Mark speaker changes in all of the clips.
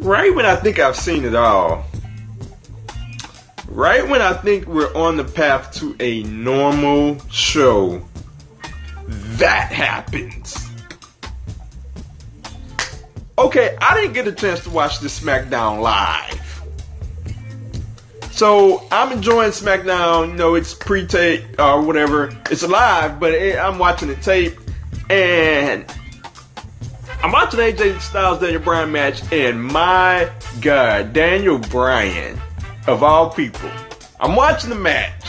Speaker 1: right when I think I've seen it all, right when I think we're on the path to a normal show, that happens. Okay, I didn't get a chance to watch this SmackDown live. So I'm enjoying SmackDown, you know, it's pre-tape or whatever. It's live, but I'm watching the tape. And I'm watching AJ Styles Daniel Bryan match, and my God, Daniel Bryan, of all people, I'm watching the match,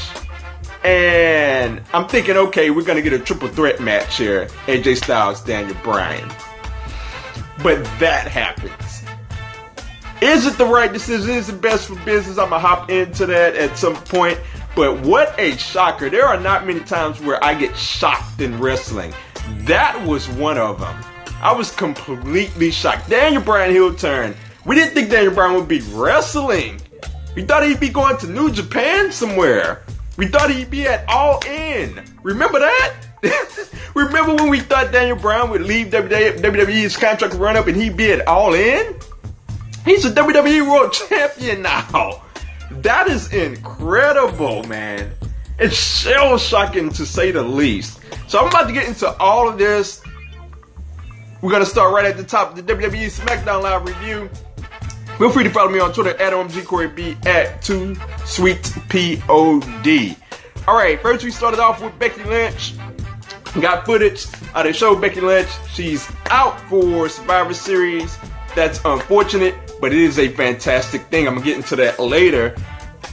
Speaker 1: and I'm thinking, okay, we're gonna get a triple threat match here, AJ Styles Daniel Bryan. But that happens. Is it the right decision? Is it best for business? I'm gonna hop into that at some point. But what a shocker. There are not many times where I get shocked in wrestling. That was one of them. I was completely shocked. Daniel Bryan heel turn. We didn't think Daniel Bryan would be wrestling. We thought he'd be going to New Japan somewhere. We thought he'd be at All In. Remember that? Remember when we thought Daniel Bryan would leave WWE's contract run up and he'd be at All In? He's a WWE World Champion now. That is incredible, man. It's shell shocking to say the least. So I'm about to get into all of this. We're going to start right at the top of the WWE Smackdown Live review. Feel free to follow me on Twitter at OMGCoreyB at 2SweetPod. Alright, first we started off with Becky Lynch. Got footage of the show Becky Lynch. She's out for Survivor Series. That's unfortunate, but it is a fantastic thing. I'm going to get into that later.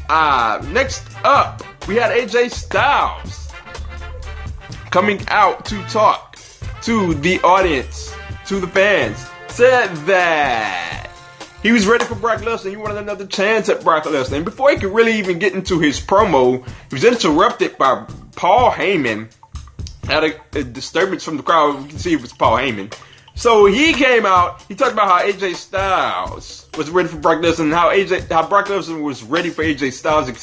Speaker 1: Next up, we had AJ Styles coming out to talk to the audience, to the fans. Said that he was ready for Brock Lesnar. He wanted another chance at Brock Lesnar. And before he could really even get into his promo, he was interrupted by Paul Heyman. Had a disturbance from the crowd. You can see it was Paul Heyman. So he came out, he talked about how AJ Styles was ready for Brock Lesnar and how Brock Lesnar was ready for AJ Styles, and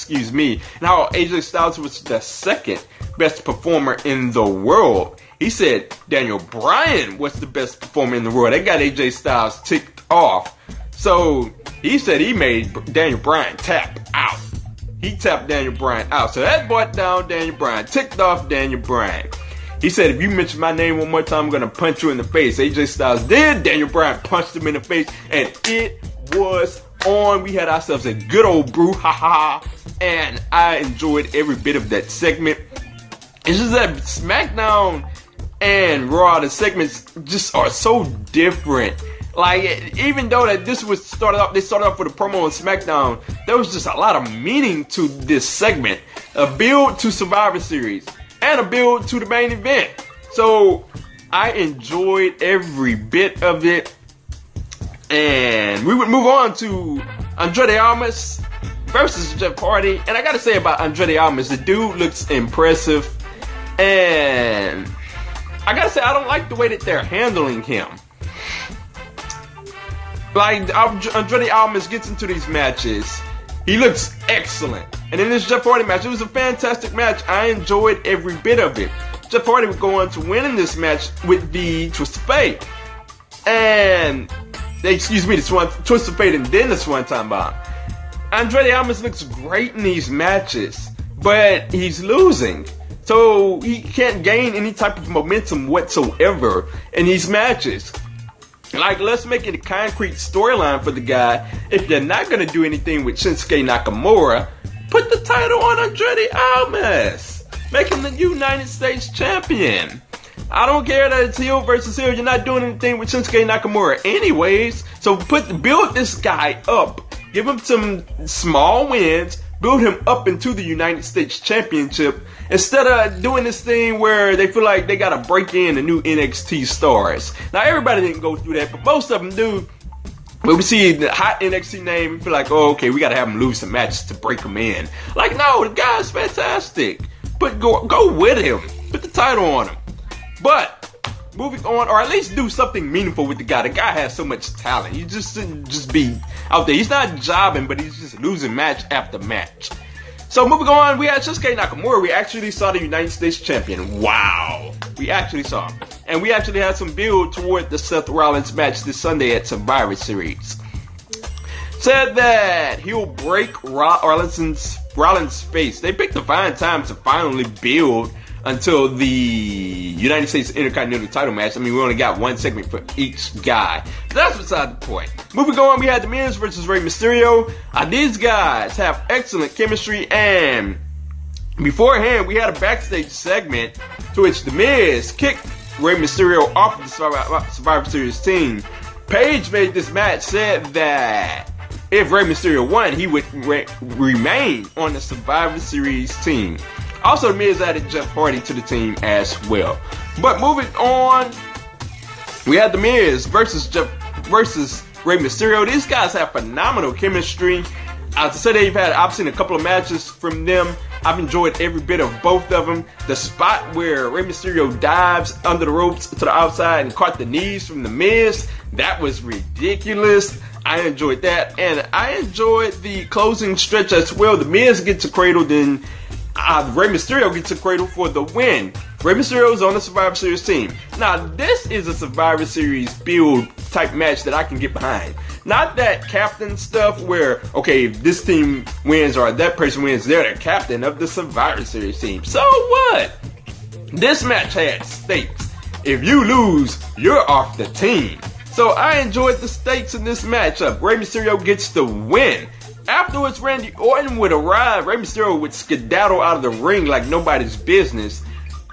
Speaker 1: how AJ Styles was the second best performer in the world. He said Daniel Bryan was the best performer in the world. They got AJ Styles ticked off. So he said he made Daniel Bryan tap out. He tapped Daniel Bryan out. So that brought down Daniel Bryan, ticked off Daniel Bryan. He said, if you mention my name one more time, I'm going to punch you in the face. AJ Styles did. Daniel Bryan punched him in the face, and it was on. We had ourselves a good old brouhaha, and I enjoyed every bit of that segment. It's just that SmackDown and Raw, the segments just are so different. Like, even though that this was they started off with a promo on SmackDown, there was just a lot of meaning to this segment. A build to Survivor Series. And a build to the main event. So I enjoyed every bit of it. And we would move on to Andrade Almas versus Jeff Hardy. And I gotta say about Andrade Almas, the dude looks impressive. And I gotta say, I don't like the way that they're handling him. Like, Andrade Almas gets into these matches. He looks excellent. And in this Jeff Hardy match, it was a fantastic match. I enjoyed every bit of it. Jeff Hardy would go on to win in this match with the Twist of Fate. And, the Twist of Fate and then the Swanton Bomb. Andrade Almas looks great in these matches, but he's losing. So he can't gain any type of momentum whatsoever in these matches. Like, let's make it a concrete storyline for the guy. If they're not going to do anything with Shinsuke Nakamura, put the title on Andrade Almas. Make him the United States Champion. I don't care that it's heel versus heel. You're not doing anything with Shinsuke Nakamura anyways. So build this guy up. Give him some small wins. Build him up into the United States Championship. Instead of doing this thing where they feel like they got to break in the new NXT stars. Now, everybody didn't go through that, but most of them do. But we see the hot NXT name, we feel like, oh, okay, we got to have him lose some matches to break him in. Like, no, the guy's fantastic. But go with him. Put the title on him. But moving on, or at least do something meaningful with the guy. The guy has so much talent. He just shouldn't just be out there. He's not jobbing, but he's just losing match after match. So moving on, we had Shinsuke Nakamura. We actually saw the United States Champion. Wow. We actually saw him. And we actually had some build toward the Seth Rollins match this Sunday at Survivor Series. said that he'll break Rollins' face. They picked a fine time to finally build until the United States Intercontinental title match. I mean, we only got one segment for each guy. But that's beside the point. Moving on, we had The Miz versus Rey Mysterio. These guys have excellent chemistry, and beforehand, we had a backstage segment to which The Miz kicked Rey Mysterio off of the Survivor Series team. Paige made this match, said that if Rey Mysterio won, he would remain on the Survivor Series team. Also, The Miz added Jeff Hardy to the team as well. But moving on, we had The Miz versus Rey Mysterio. These guys have phenomenal chemistry. I've seen a couple of matches from them. I've enjoyed every bit of both of them. The spot where Rey Mysterio dives under the ropes to the outside and caught the knees from The Miz, that was ridiculous. I enjoyed that, and I enjoyed the closing stretch as well. The Miz gets a cradle, then Rey Mysterio gets a cradle for the win. Rey Mysterio is on the Survivor Series team. Now, this is a Survivor Series build type match that I can get behind. Not that captain stuff where, okay, if this team wins or that person wins, they're the captain of the Survivor Series team. So what? This match had stakes. If you lose, you're off the team. So I enjoyed the stakes in this matchup. Rey Mysterio gets the win. Afterwards, Randy Orton would arrive. Rey Mysterio would skedaddle out of the ring like nobody's business.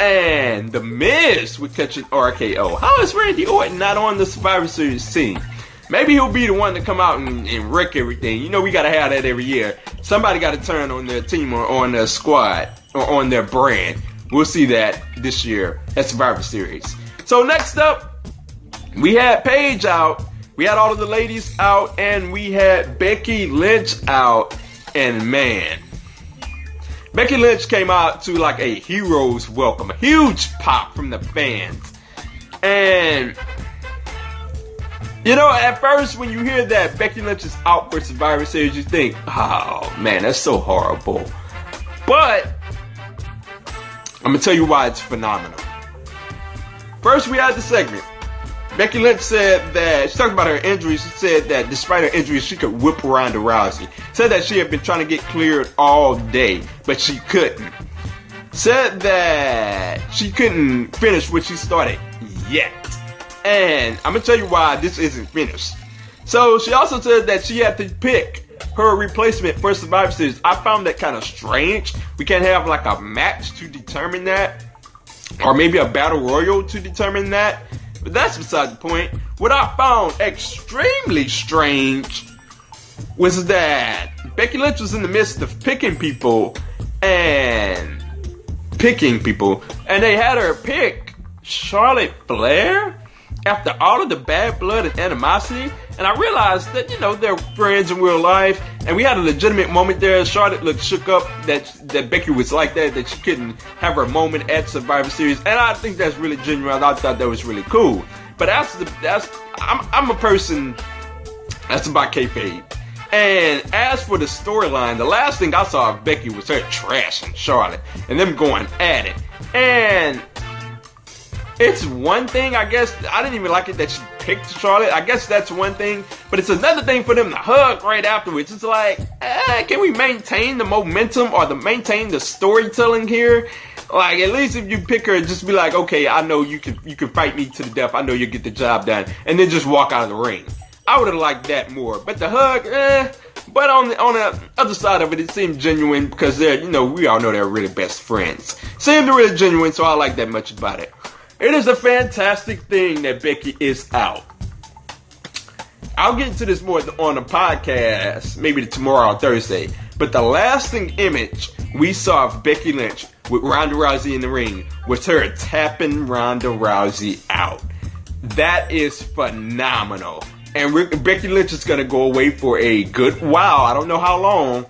Speaker 1: And The Miz would catch an RKO. How is Randy Orton not on the Survivor Series team? Maybe he'll be the one to come out and wreck everything. You know, we got to have that every year. Somebody got to turn on their team or on their squad or on their brand. We'll see that this year at Survivor Series. So next up, we had Paige out. We had all of the ladies out, and we had Becky Lynch out. And man, Becky Lynch came out to like a hero's welcome. A huge pop from the fans. And you know, at first when you hear that Becky Lynch is out for Survivor Series, you think, oh man, that's so horrible. But I'm going to tell you why it's phenomenal. First, we had the segment. Becky Lynch said that, she talked about her injuries. She said that despite her injuries, she could whip Ronda Rousey. Said that she had been trying to get cleared all day, but she couldn't. Said that she couldn't finish what she started yet. And I'm going to tell you why this isn't finished. So she also said that she had to pick her replacement for Survivor Series. I found that kind of strange. We can't have like a match to determine that. Or maybe a battle royal to determine that. But that's beside the point. What I found extremely strange was that Becky Lynch was in the midst of picking people. And they had her pick Charlotte Flair after all of the bad blood and animosity. And I realized that, you know, they're friends in real life. And we had a legitimate moment there. Charlotte looked shook up that Becky was like that she couldn't have her moment at Survivor Series. And I think that's really genuine. I thought that was really cool. But I'm a person that's about kayfabe. And as for the storyline, the last thing I saw of Becky was her trashing Charlotte and them going at it. And it's one thing, I guess. I didn't even like it that she picked Charlotte. I guess that's one thing. But it's another thing for them to hug right afterwards. It's like, can we maintain the momentum or maintain the storytelling here? Like, at least if you pick her, just be like, okay, I know you can fight me to the death. I know you'll get the job done. And then just walk out of the ring. I would have liked that more. But the hug, But on the other side of it, it seemed genuine because they're, you know, we all know they're really best friends. Seemed really genuine, so I like that much about it. It is a fantastic thing that Becky is out. I'll get into this more on the podcast, maybe tomorrow or Thursday. But the lasting image we saw of Becky Lynch with Ronda Rousey in the ring was her tapping Ronda Rousey out. That is phenomenal. And Becky Lynch is going to go away for a good while. I don't know how long.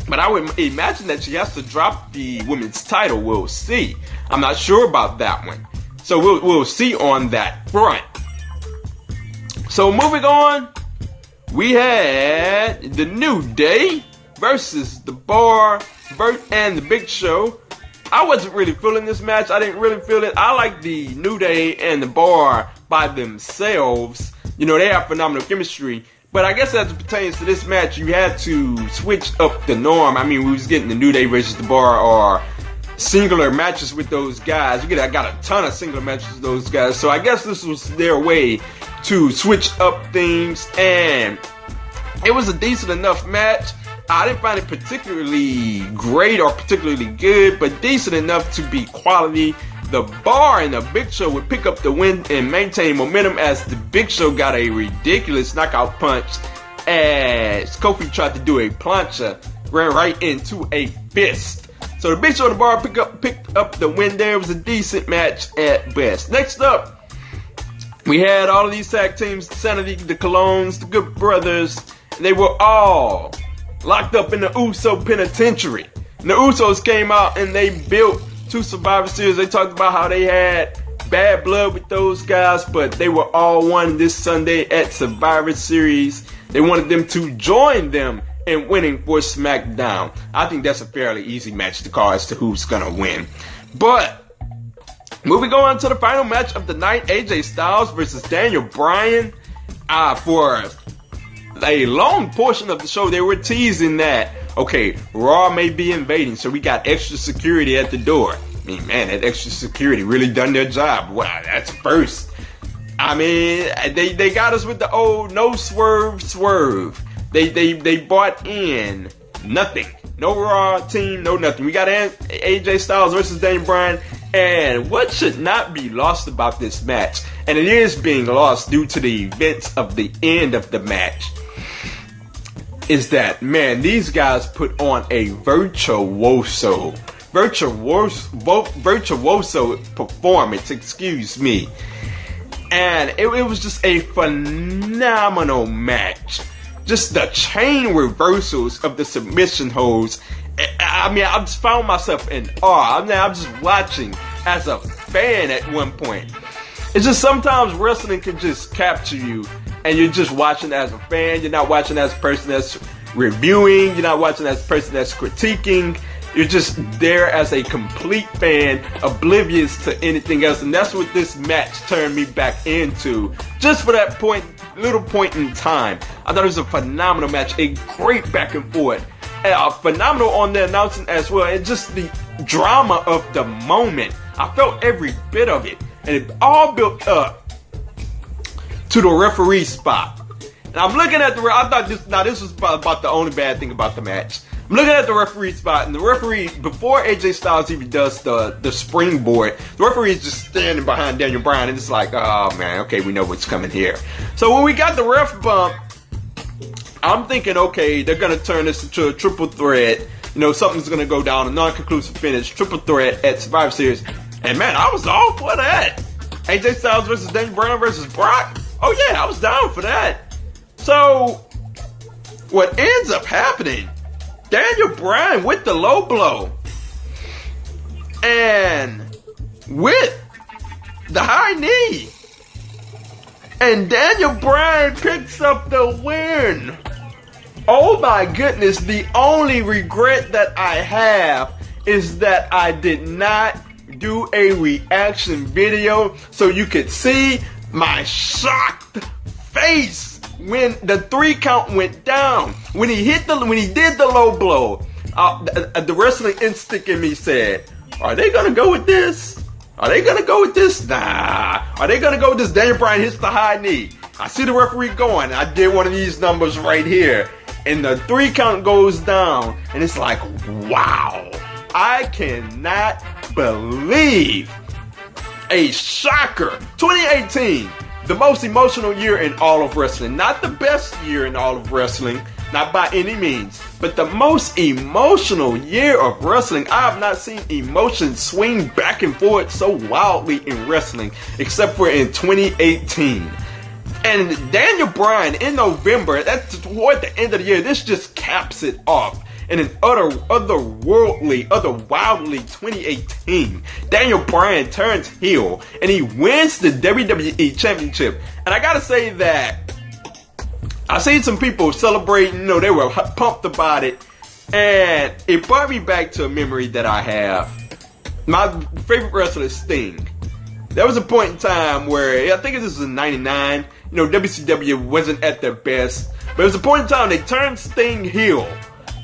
Speaker 1: But I would imagine that she has to drop the women's title. We'll see. I'm not sure about that one. So we'll see on that front. So moving on, we had the New Day versus the Bar and the Big Show. I wasn't really feeling this match. I didn't really feel it. I like the New Day and the Bar by themselves. You know, they have phenomenal chemistry. But I guess as it pertains to this match, you had to switch up the norm. I mean, we was getting the New Day versus the Bar or singular matches with those guys. I got a ton of singular matches with those guys. So I guess this was their way to switch up things. And it was a decent enough match. I didn't find it particularly great or particularly good, but decent enough to be quality. The Bar and the Big Show would pick up the win and maintain momentum as the Big Show got a ridiculous knockout punch as Kofi tried to do a plancha, ran right into a fist. So the Big Show and the Bar picked up the win there. It was a decent match at best. Next up, we had all of these tag teams, Sanity, the Colognes, the Good Brothers, and they were all locked up in the Uso penitentiary. And the Usos came out and they built 2 Survivor Series. They talked about how they had bad blood with those guys, but they were all one this Sunday at Survivor Series. They wanted them to join them in winning for SmackDown. I think that's a fairly easy match to call as to who's gonna win. But moving on to the final match of the night, AJ Styles versus Daniel Bryan. For a long portion of the show, they were teasing that, okay, Raw may be invading, so we got extra security at the door. I mean, man, that extra security really done their job. Wow, that's first. I mean, they got us with the old no swerve. They bought in nothing. No Raw team, no nothing. We got AJ Styles versus Daniel Bryan. And what should not be lost about this match, and it is being lost due to the events of the end of the match, is that, man, these guys put on a virtuoso performance, excuse me. And it was just a phenomenal match. Just the chain reversals of the submission holds. I mean, I just found myself in awe. I mean, I'm just watching as a fan at one point. It's just sometimes wrestling can just capture you, and you're just watching as a fan. You're not watching as a person that's reviewing. You're not watching as a person that's critiquing. You're just there as a complete fan, oblivious to anything else. And that's what this match turned me back into. Just for that little point in time. I thought it was a phenomenal match. A great back and forth. Phenomenal on the announcing as well. And just the drama of the moment. I felt every bit of it. And it all built up to the referee spot. And I'm looking at I thought this was about the only bad thing about the match. I'm looking at the referee spot, and the referee, before AJ Styles even does the springboard, the referee is just standing behind Daniel Bryan, and it's like, oh man, okay, we know what's coming here. So when we got the ref bump, I'm thinking, okay, they're gonna turn this into a triple threat. You know, something's gonna go down, a non-conclusive finish, triple threat at Survivor Series. And man, I was all for that. AJ Styles versus Daniel Bryan versus Brock. Oh yeah, I was down for that. So what ends up happening? Daniel Bryan with the low blow and with the high knee, and Daniel Bryan picks up the win. Oh my goodness, the only regret that I have is that I did not do a reaction video so you could see my shocked face when the 3 count went down. When he did the low blow, the wrestling instinct in me said, are they gonna go with this? Are they gonna go with this? Nah. Are they gonna go with this? Daniel Bryan hits the high knee. I see the referee going. I did one of these numbers right here. And the 3 count goes down. And it's like, wow. I cannot believe a shocker. 2018. The most emotional year in all of wrestling. Not the best year in all of wrestling. Not by any means. But the most emotional year of wrestling. I have not seen emotion swing back and forth so wildly in wrestling. Except for in 2018. And Daniel Bryan in November, that's toward the end of the year, this just caps it off. In an otherworldly 2018, Daniel Bryan turns heel and he wins the WWE Championship. And I gotta say that I seen some people celebrating, they were pumped about it. And it brought me back to a memory that I have. My favorite wrestler is Sting. There was a point in time where, I think this was in 99, WCW wasn't at their best. But it was a point in time they turned Sting heel.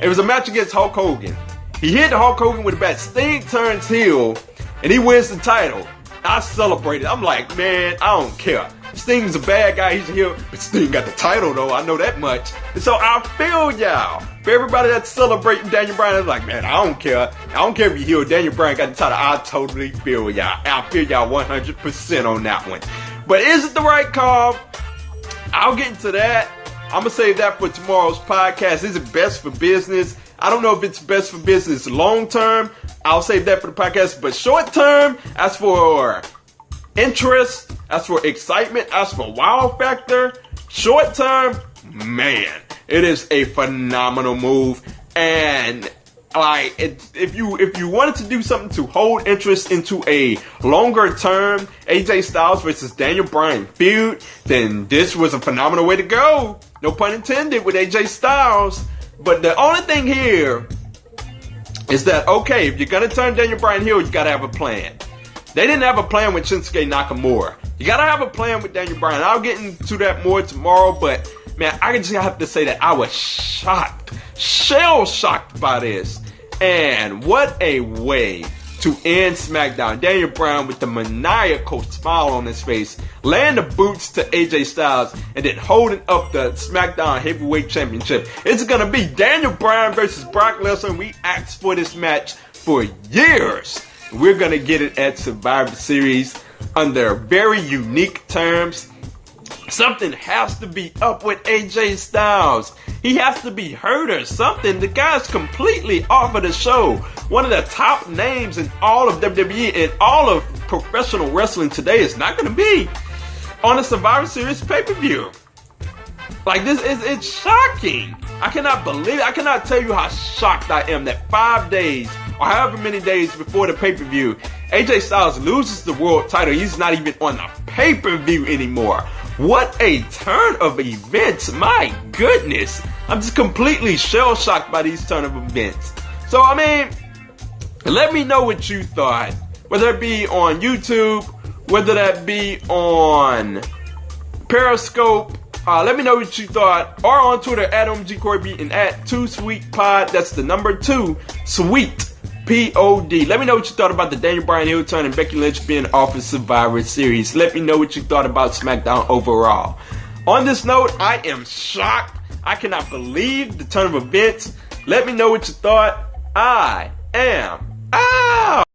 Speaker 1: It was a match against Hulk Hogan. He hit Hulk Hogan with a bat. Sting turns heel, and he wins the title. I celebrated. I'm like, man, I don't care. Sting's a bad guy. He's a heel. But Sting got the title, though. I know that much. And so I feel y'all. For everybody that's celebrating Daniel Bryan, is like, man, I don't care. I don't care if you heel. Daniel Bryan got the title. I totally feel y'all. I feel y'all 100% on that one. But is it the right call? I'll get into that. I'm going to save that for tomorrow's podcast. Is it best for business? I don't know if it's best for business long term. I'll save that for the podcast. But short term, as for interest, as for excitement, as for wow factor, short term, man, it is a phenomenal move. And like, if you wanted to do something to hold interest into a longer term AJ Styles versus Daniel Bryan feud, then this was a phenomenal way to go. No pun intended with AJ Styles. But the only thing here is that, okay, if you're going to turn Daniel Bryan heel, you got to have a plan. They didn't have a plan with Shinsuke Nakamura. You got to have a plan with Daniel Bryan. I'll get into that more tomorrow, but man, I just have to say that I was shocked, shell-shocked by this. And what a way to end SmackDown. Daniel Bryan with the maniacal smile on his face, laying the boots to AJ Styles, and then holding up the SmackDown Heavyweight Championship. It's going to be Daniel Bryan versus Brock Lesnar. We asked for this match for years. We're going to get it at Survivor Series under very unique terms. Something has to be up with AJ Styles. He has to be hurt or something. The guy's completely off of the show. One of the top names in all of WWE and all of professional wrestling today is not going to be on a Survivor Series pay-per-view. Like, it's shocking. I cannot believe it. I cannot tell you how shocked I am that 5 days or however many days before the pay-per-view, AJ Styles loses the world title. He's not even on the pay-per-view anymore. What a turn of events. My goodness. I'm just completely shell-shocked by these turn of events. So, I mean, let me know what you thought. Whether it be on YouTube, whether that be on Periscope. Let me know what you thought. Or on Twitter, at OMGCoreyB and at 2SweetPod. That's the number 2, Sweet. P-O-D. Let me know what you thought about the Daniel Bryan heel turn and Becky Lynch being off of Survivor Series. Let me know what you thought about SmackDown overall. On this note, I am shocked. I cannot believe the turn of events. Let me know what you thought. I am